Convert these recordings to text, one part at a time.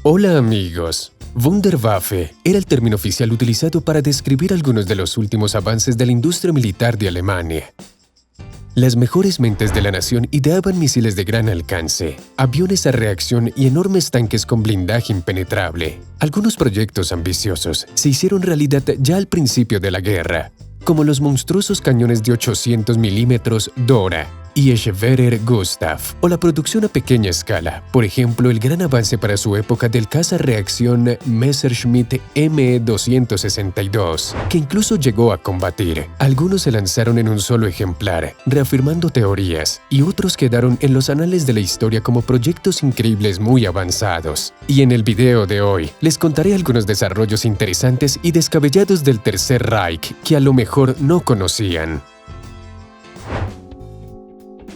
Hola amigos. Wunderwaffe era el término oficial utilizado para describir algunos de los últimos avances de la industria militar de Alemania. Las mejores mentes de la nación ideaban misiles de gran alcance, aviones a reacción y enormes tanques con blindaje impenetrable. Algunos proyectos ambiciosos se hicieron realidad ya al principio de la guerra, como los monstruosos cañones de 800 milímetros Dora y Schwerer Gustav, o la producción a pequeña escala, por ejemplo, el gran avance para su época del caza reacción Messerschmitt Me-262, que incluso llegó a combatir. Algunos se lanzaron en un solo ejemplar, reafirmando teorías, y otros quedaron en los anales de la historia como proyectos increíbles muy avanzados. Y en el video de hoy, les contaré algunos desarrollos interesantes y descabellados del Tercer Reich que a lo mejor no conocían.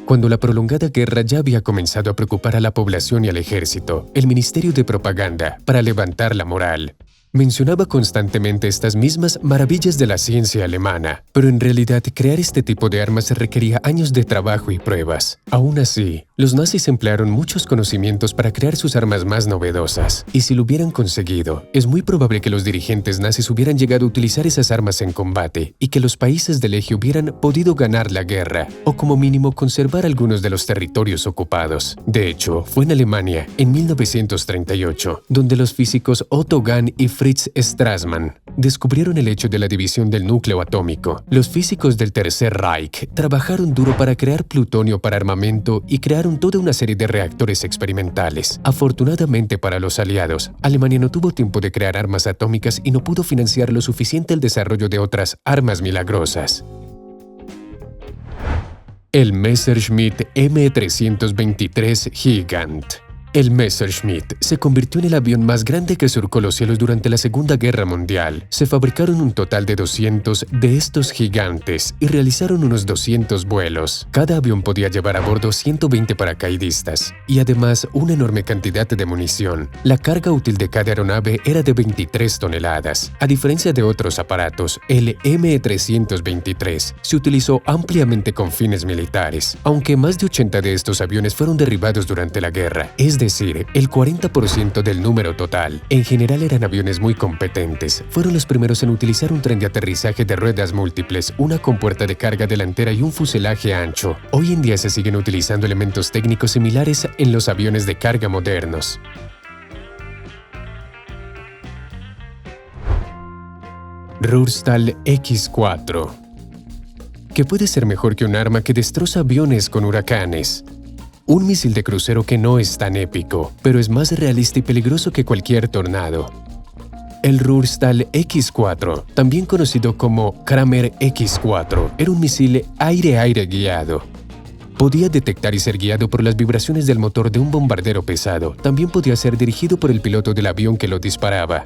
Cuando la prolongada guerra ya había comenzado a preocupar a la población y al ejército, el Ministerio de Propaganda, para levantar la moral, mencionaba constantemente estas mismas maravillas de la ciencia alemana, pero en realidad crear este tipo de armas requería años de trabajo y pruebas. Aún así, los nazis emplearon muchos conocimientos para crear sus armas más novedosas, y si lo hubieran conseguido, es muy probable que los dirigentes nazis hubieran llegado a utilizar esas armas en combate y que los países del eje hubieran podido ganar la guerra, o como mínimo conservar algunos de los territorios ocupados. De hecho, fue en Alemania, en 1938, donde los físicos Otto Gahn y Fritz Strassmann descubrieron el hecho de la división del núcleo atómico. Los físicos del Tercer Reich trabajaron duro para crear plutonio para armamento y crearon toda una serie de reactores experimentales. Afortunadamente para los aliados, Alemania no tuvo tiempo de crear armas atómicas y no pudo financiar lo suficiente el desarrollo de otras armas milagrosas. El Messerschmitt M323 Gigant. El Messerschmitt se convirtió en el avión más grande que surcó los cielos durante la Segunda Guerra Mundial. Se fabricaron un total de 200 de estos gigantes y realizaron unos 200 vuelos. Cada avión podía llevar a bordo 120 paracaidistas y además una enorme cantidad de munición. La carga útil de cada aeronave era de 23 toneladas. A diferencia de otros aparatos, el M323 se utilizó ampliamente con fines militares, aunque más de 80 de estos aviones fueron derribados durante la guerra, es decir, el 40% del número total. En general eran aviones muy competentes. Fueron los primeros en utilizar un tren de aterrizaje de ruedas múltiples, una compuerta de carga delantera y un fuselaje ancho. Hoy en día se siguen utilizando elementos técnicos similares en los aviones de carga modernos. Ruhrstahl X4. ¿Qué puede ser mejor que un arma que destroza aviones con huracanes? Un misil de crucero que no es tan épico, pero es más realista y peligroso que cualquier tornado. El Ruhrstahl X4, también conocido como Kramer X4, era un misil aire-aire guiado. Podía detectar y ser guiado por las vibraciones del motor de un bombardero pesado. También podía ser dirigido por el piloto del avión que lo disparaba.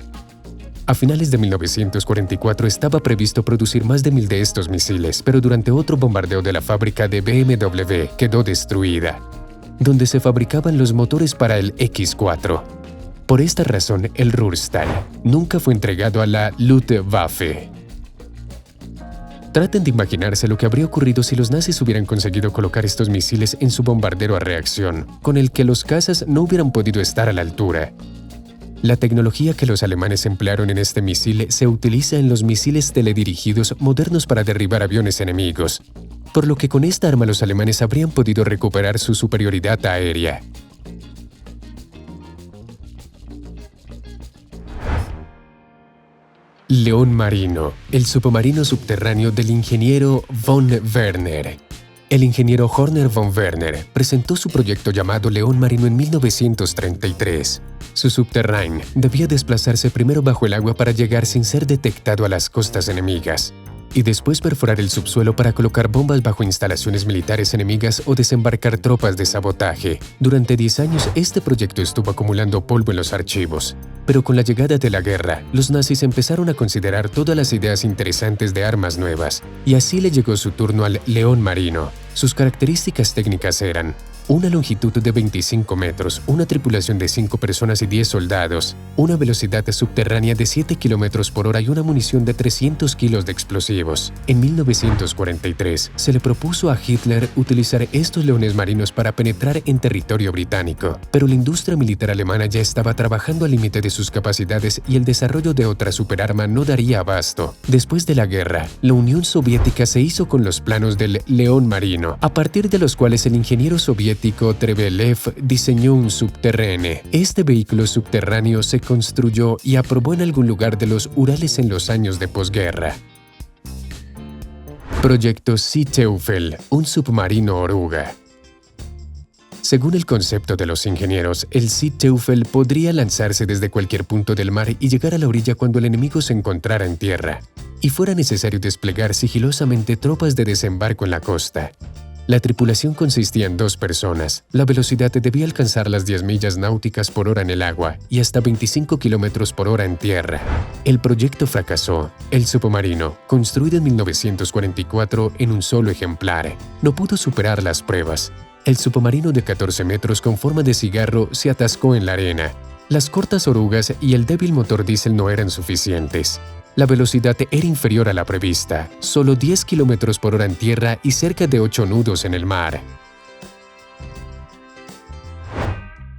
A finales de 1944 estaba previsto producir más de 1000 de estos misiles, pero durante otro bombardeo de la fábrica de BMW quedó destruida, donde se fabricaban los motores para el X4. Por esta razón, el Ruhrstahl nunca fue entregado a la Luftwaffe. Traten de imaginarse lo que habría ocurrido si los nazis hubieran conseguido colocar estos misiles en su bombardero a reacción, con el que los cazas no hubieran podido estar a la altura. La tecnología que los alemanes emplearon en este misil se utiliza en los misiles teledirigidos modernos para derribar aviones enemigos, por lo que con esta arma los alemanes habrían podido recuperar su superioridad aérea. León Marino, el submarino subterráneo del ingeniero von Werner. El ingeniero Horner von Werner presentó su proyecto llamado León Marino en 1933. Su subterráneo debía desplazarse primero bajo el agua para llegar sin ser detectado a las costas enemigas, y después perforar el subsuelo para colocar bombas bajo instalaciones militares enemigas o desembarcar tropas de sabotaje. Durante 10 años, este proyecto estuvo acumulando polvo en los archivos, pero con la llegada de la guerra, los nazis empezaron a considerar todas las ideas interesantes de armas nuevas, y así le llegó su turno al León Marino. Sus características técnicas eran una longitud de 25 metros, una tripulación de 5 personas y 10 soldados, una velocidad subterránea de 7 km por hora y una munición de 300 kilos de explosivos. En 1943 se le propuso a Hitler utilizar estos leones marinos para penetrar en territorio británico, pero la industria militar alemana ya estaba trabajando al límite de sus capacidades y el desarrollo de otra superarma no daría abasto. Después de la guerra, la Unión Soviética se hizo con los planos del León Marino, a partir de los cuales el ingeniero soviético Trevelev diseñó un subterráneo. Este vehículo subterráneo se construyó y aprobó en algún lugar de los Urales en los años de posguerra. Proyecto Sea Teufel, un submarino oruga. Según el concepto de los ingenieros, el Sea Teufel podría lanzarse desde cualquier punto del mar y llegar a la orilla cuando el enemigo se encontrara en tierra, y fuera necesario desplegar sigilosamente tropas de desembarco en la costa. La tripulación consistía en 2 personas. La velocidad debía alcanzar las 10 millas náuticas por hora en el agua y hasta 25 kilómetros por hora en tierra. El proyecto fracasó. El submarino, construido en 1944 en un solo ejemplar, no pudo superar las pruebas. El submarino de 14 metros con forma de cigarro se atascó en la arena. Las cortas orugas y el débil motor diésel no eran suficientes. La velocidad era inferior a la prevista, solo 10 km por hora en tierra y cerca de 8 nudos en el mar.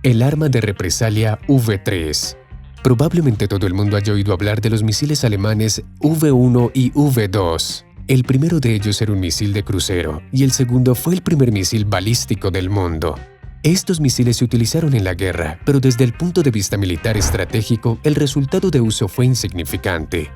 El arma de represalia V3. Probablemente todo el mundo haya oído hablar de los misiles alemanes V1 y V2. El primero de ellos era un misil de crucero y el segundo fue el primer misil balístico del mundo. Estos misiles se utilizaron en la guerra, pero desde el punto de vista militar estratégico, el resultado de uso fue insignificante.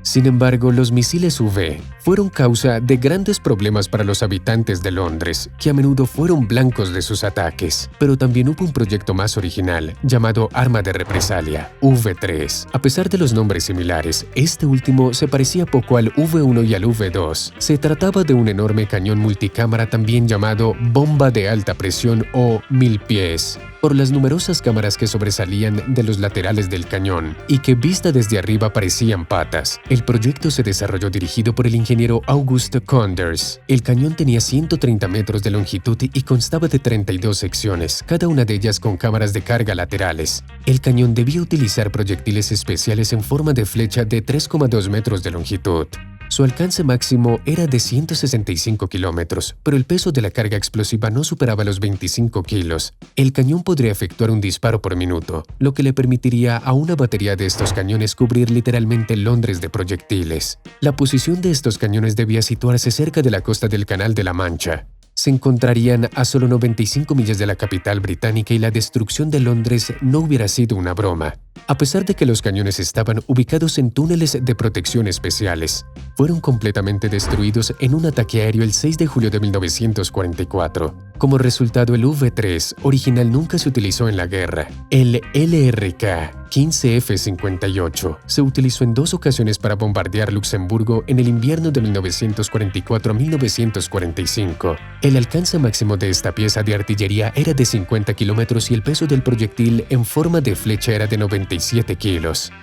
Sin embargo, los misiles UV fueron causa de grandes problemas para los habitantes de Londres, que a menudo fueron blancos de sus ataques. Pero también hubo un proyecto más original, llamado Arma de Represalia, V3. A pesar de los nombres similares, este último se parecía poco al V1 y al V2. Se trataba de un enorme cañón multicámara también llamado bomba de alta presión o 1000 pies, por las numerosas cámaras que sobresalían de los laterales del cañón y que vista desde arriba parecían patas. El proyecto se desarrolló dirigido por el ingeniero August Conders. El cañón tenía 130 metros de longitud y constaba de 32 secciones, cada una de ellas con cámaras de carga laterales. El cañón debía utilizar proyectiles especiales en forma de flecha de 3,2 metros de longitud. Su alcance máximo era de 165 kilómetros, pero el peso de la carga explosiva no superaba los 25 kilos. El cañón podría efectuar un disparo por minuto, lo que le permitiría a una batería de estos cañones cubrir literalmente Londres de proyectiles. La posición de estos cañones debía situarse cerca de la costa del Canal de la Mancha. Se encontrarían a solo 95 millas de la capital británica y la destrucción de Londres no hubiera sido una broma. A pesar de que los cañones estaban ubicados en túneles de protección especiales, fueron completamente destruidos en un ataque aéreo el 6 de julio de 1944. Como resultado, el V3 original nunca se utilizó en la guerra. El LRK-15F-58 se utilizó en 2 ocasiones para bombardear Luxemburgo en el invierno de 1944 a 1945. El alcance máximo de esta pieza de artillería era de 50 kilómetros y el peso del proyectil en forma de flecha era de 97 kilos.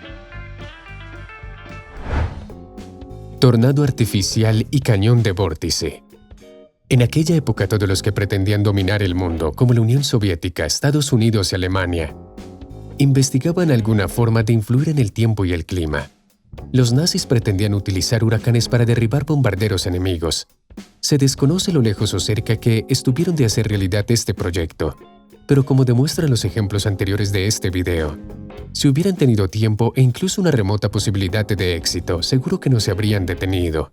Tornado artificial y cañón de vórtice. En aquella época todos los que pretendían dominar el mundo, como la Unión Soviética, Estados Unidos y Alemania, investigaban alguna forma de influir en el tiempo y el clima. Los nazis pretendían utilizar huracanes para derribar bombarderos enemigos. Se desconoce lo lejos o cerca que estuvieron de hacer realidad este proyecto, pero como demuestran los ejemplos anteriores de este video, si hubieran tenido tiempo e incluso una remota posibilidad de éxito, seguro que no se habrían detenido.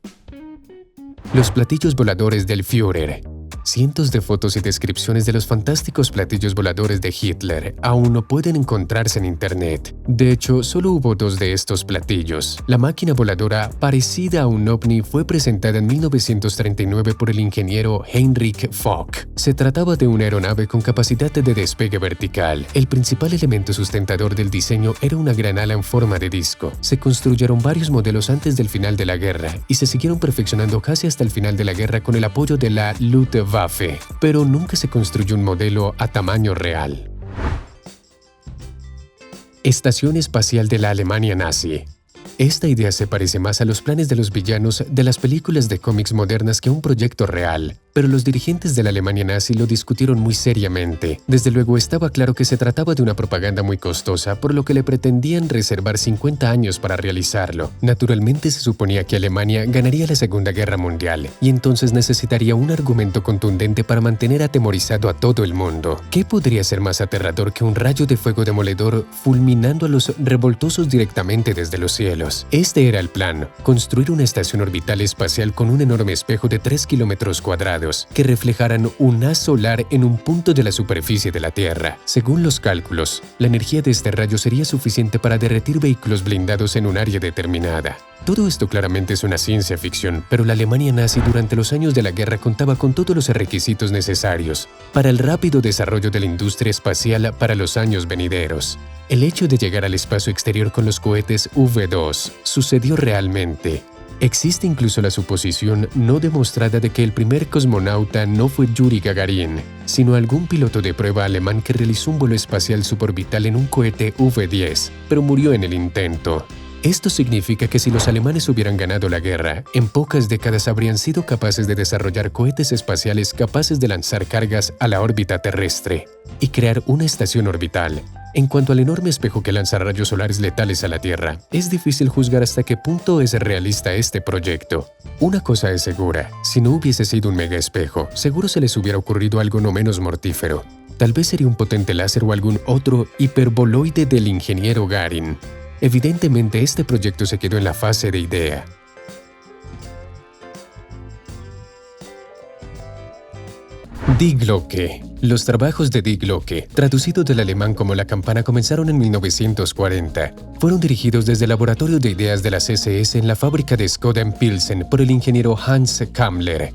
Los platillos voladores del Führer. Cientos de fotos y descripciones de los fantásticos platillos voladores de Hitler aún no pueden encontrarse en Internet. De hecho, solo hubo 2 de estos platillos. La máquina voladora parecida a un ovni fue presentada en 1939 por el ingeniero Heinrich Fock. Se trataba de una aeronave con capacidad de despegue vertical. El principal elemento sustentador del diseño era una gran ala en forma de disco. Se construyeron varios modelos antes del final de la guerra y se siguieron perfeccionando casi hasta el final de la guerra con el apoyo de la Luftwaffe, pero nunca se construyó un modelo a tamaño real. Estación espacial de la Alemania nazi. Esta idea se parece más a los planes de los villanos de las películas de cómics modernas que a un proyecto real. pero los dirigentes de la Alemania nazi lo discutieron muy seriamente. Desde luego estaba claro que se trataba de una propaganda muy costosa, por lo que le pretendían reservar 50 años para realizarlo. Naturalmente se suponía que Alemania ganaría la Segunda Guerra Mundial, y entonces necesitaría un argumento contundente para mantener atemorizado a todo el mundo. ¿Qué podría ser más aterrador que un rayo de fuego demoledor fulminando a los revoltosos directamente desde los cielos? Este era el plan: construir una estación orbital espacial con un enorme espejo de 3 kilómetros cuadrados que reflejaran un haz solar en un punto de la superficie de la Tierra. Según los cálculos, la energía de este rayo sería suficiente para derretir vehículos blindados en un área determinada. Todo esto claramente es una ciencia ficción, pero la Alemania nazi durante los años de la guerra contaba con todos los requisitos necesarios para el rápido desarrollo de la industria espacial para los años venideros. El hecho de llegar al espacio exterior con los cohetes V2 sucedió realmente. Existe incluso la suposición no demostrada de que el primer cosmonauta no fue Yuri Gagarin, sino algún piloto de prueba alemán que realizó un vuelo espacial suborbital en un cohete V-10, pero murió en el intento. Esto significa que si los alemanes hubieran ganado la guerra, en pocas décadas habrían sido capaces de desarrollar cohetes espaciales capaces de lanzar cargas a la órbita terrestre y crear una estación orbital. En cuanto al enorme espejo que lanza rayos solares letales a la Tierra, es difícil juzgar hasta qué punto es realista este proyecto. Una cosa es segura: si no hubiese sido un mega espejo, seguro se les hubiera ocurrido algo no menos mortífero. Tal vez sería un potente láser o algún otro hiperboloide del ingeniero Garin. Evidentemente, este proyecto se quedó en la fase de idea. Die Glocke. Los trabajos de Die Glocke, traducido del alemán como La Campana, comenzaron en 1940. Fueron dirigidos desde el laboratorio de ideas de la CSS en la fábrica de Skoda en Pilsen por el ingeniero Hans Kammler.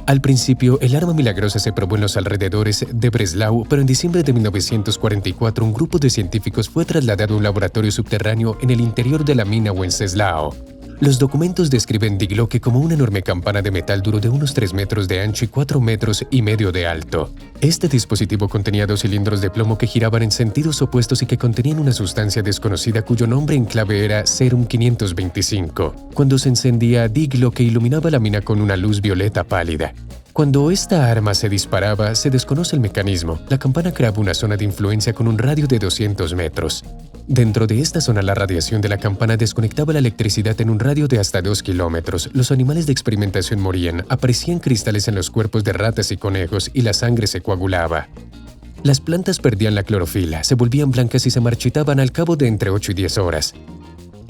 Al principio, el arma milagrosa se probó en los alrededores de Breslau, pero en diciembre de 1944 un grupo de científicos fue trasladado a un laboratorio subterráneo en el interior de la mina Wenceslao. Los documentos describen Die Glocke como una enorme campana de metal duro de unos 3 metros de ancho y 4 metros y medio de alto. Este dispositivo contenía 2 cilindros de plomo que giraban en sentidos opuestos y que contenían una sustancia desconocida cuyo nombre en clave era Serum 525. Cuando se encendía, Die Glocke iluminaba la mina con una luz violeta pálida. Cuando esta arma se disparaba, se desconoce el mecanismo. La campana creaba una zona de influencia con un radio de 200 metros. Dentro de esta zona, la radiación de la campana desconectaba la electricidad en un radio de hasta 2 kilómetros. Los animales de experimentación morían, aparecían cristales en los cuerpos de ratas y conejos y la sangre se coagulaba. Las plantas perdían la clorofila, se volvían blancas y se marchitaban al cabo de entre 8 y 10 horas.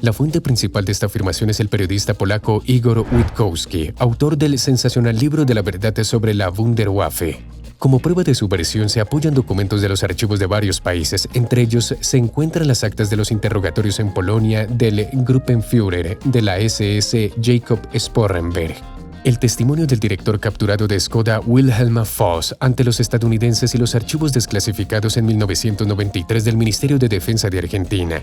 La fuente principal de esta afirmación es el periodista polaco Igor Witkowski, autor del sensacional libro de la verdad sobre la Wunderwaffe. Como prueba de su versión se apoyan documentos de los archivos de varios países. Entre ellos se encuentran las actas de los interrogatorios en Polonia del Gruppenführer de la SS Jacob Sporrenberg, el testimonio del director capturado de Skoda Wilhelm Voss ante los estadounidenses y los archivos desclasificados en 1993 del Ministerio de Defensa de Argentina.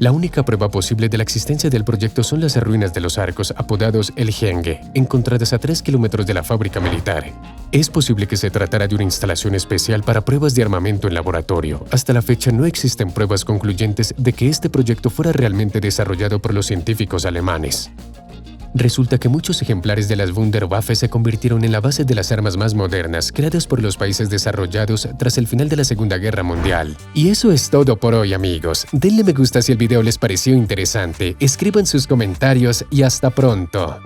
La única prueba posible de la existencia del proyecto son las ruinas de los arcos apodados El Henge, encontradas a 3 kilómetros de la fábrica militar. Es posible que se tratara de una instalación especial para pruebas de armamento en laboratorio. Hasta la fecha no existen pruebas concluyentes de que este proyecto fuera realmente desarrollado por los científicos alemanes. Resulta que muchos ejemplares de las Wunderwaffe se convirtieron en la base de las armas más modernas creadas por los países desarrollados tras el final de la Segunda Guerra Mundial. Y eso es todo por hoy, amigos. Denle me gusta si el video les pareció interesante, escriban sus comentarios y hasta pronto.